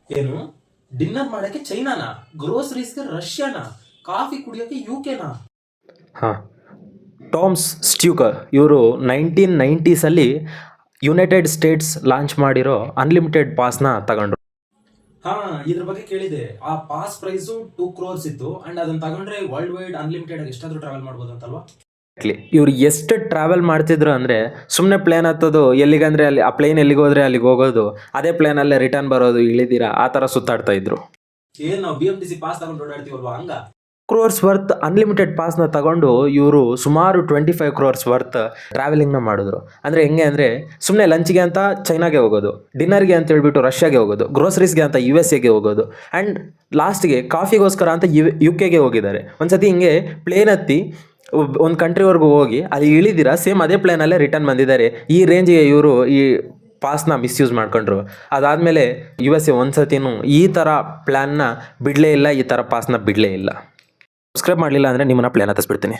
ಏನು ಡಿನ್ನರ್ ಮಾಡಕ್ಕೆ ಚೈನಾನಾ, ಗ್ರೋಸರೀಸ್ಗೆ ರಷ್ಯಾನಾ, ಕಾಫಿ ಕುಡಿಯೋಕೆ ಯುಕೆನಾ? ಹಾಂ, ಟಾಮ್ಸ್ ಸ್ಟ್ಯೂಕರ್ ಇವರು 1990ಸಲ್ಲಿ ಯುನೈಟೆಡ್ ಸ್ಟೇಟ್ಸ್ ಲಾಂಚ್ ಮಾಡಿರೋ ಅನ್ಲಿಮಿಟೆಡ್ ಪಾಸ್ನ ತಗೊಂಡ್ರು. ಹಾ, ಇದ್ರ ಬಗ್ಗೆ ಕೇಳಿದೆ. ಆ ಪಾಸ್ ಪ್ರೈಸ್ 2 crores ಇತ್ತು ಅಂಡ್ ಅದನ್ನ ತಗೊಂಡ್ರೆ ವರ್ಲ್ಡ್ ವೈಡ್ ಅನ್ಲಿಮಿಟೆಡ್ ಆಗಿ ಎಷ್ಟಾದ್ರೂ ಟ್ರಾವೆಲ್ ಮಾಡ್ಬೋದು ಅಂತಲ್ವಾ? ಇವ್ರು ಎಷ್ಟು ಟ್ರಾವೆಲ್ ಮಾಡ್ತಿದ್ರು ಅಂದರೆ, ಸುಮ್ಮನೆ ಪ್ಲೇನ್ ಹತ್ತೋದು, ಎಲ್ಲಿಗಂದ್ರೆ ಅಲ್ಲಿ ಆ ಪ್ಲೇನ್ ಎಲ್ಲಿಗೆ ಹೋದ್ರೆ ಅಲ್ಲಿಗೆ ಹೋಗೋದು, ಅದೇ ಪ್ಲೇನಲ್ಲೇ ರಿಟರ್ನ್ ಬರೋದು, ಇಳಿದಿರ ಆ ಥರ ಸುತ್ತಾಡ್ತಾ ಇದ್ರು. ಏನ್ ನಾವು BMTC ಪಾಸ್ ತಗೊಂಡು ಓಡಾಡ್ತೀವಲ್ವಾ ಹಂಗ? ಕ್ರೋರ್ಸ್ ವರ್ತ್ ಅನ್ಲಿಮಿಟೆಡ್ ಪಾಸ್ನ ತಗೊಂಡು ಇವರು ಸುಮಾರು 25 crores ವರ್ತ್ ಟ್ರಾವೆಲಿಂಗ್ನ ಮಾಡಿದ್ರು. ಅಂದರೆ ಹೆಂಗೆ ಅಂದರೆ, ಸುಮ್ಮನೆ ಲಂಚ್ಗೆ ಅಂತ ಚೈನಾಗೆ ಹೋಗೋದು, ಡಿನ್ನರ್ಗೆ ಅಂತ ಹೇಳ್ಬಿಟ್ಟು ರಷ್ಯಾಗೆ ಹೋಗೋದು, ಗ್ರೋಸರೀಸ್ಗೆ ಅಂತ USA ಹೋಗೋದು, ಆ್ಯಂಡ್ ಲಾಸ್ಟ್ಗೆ ಕಾಫಿಗೋಸ್ಕರ ಅಂತ UK ಹೋಗಿದ್ದಾರೆ. ಒಂದ್ಸತಿ ಹಿಂಗೆ ಪ್ಲೇನ್ ಹತ್ತಿ ಒಂದು ಕಂಟ್ರಿವರೆಗೂ ಹೋಗಿ ಅಲ್ಲಿ ಇಳಿದಿರ ಸೇಮ್ ಅದೇ ಪ್ಲೇನಲ್ಲೇ ರಿಟರ್ನ್ ಬಂದಿದ್ದಾರೆ. ಈ ರೇಂಜಿಗೆ ಇವರು ಈ ಪಾಸ್ನ ಮಿಸ್ಯೂಸ್ ಮಾಡ್ಕೊಂಡ್ರು. ಅದಾದಮೇಲೆ USA ಒಂದ್ಸತಿನೂ ಈ ಥರ ಪ್ಲ್ಯಾನ್ನ ಬಿಡಲೇ ಇಲ್ಲ, ಈ ಥರ ಪಾಸ್ನ ಬಿಡಲೇ ಇಲ್ಲ. ಸಬ್ಸ್ಕ್ರೈಬ್ ಮಾಡಲಿಲ್ಲ ಅಂದರೆ ನಿಮ್ಮನ್ನ ಪ್ಲ್ಯಾನ್ ಹತ್ತಿಸ್ಬಿಡ್ತೀನಿ.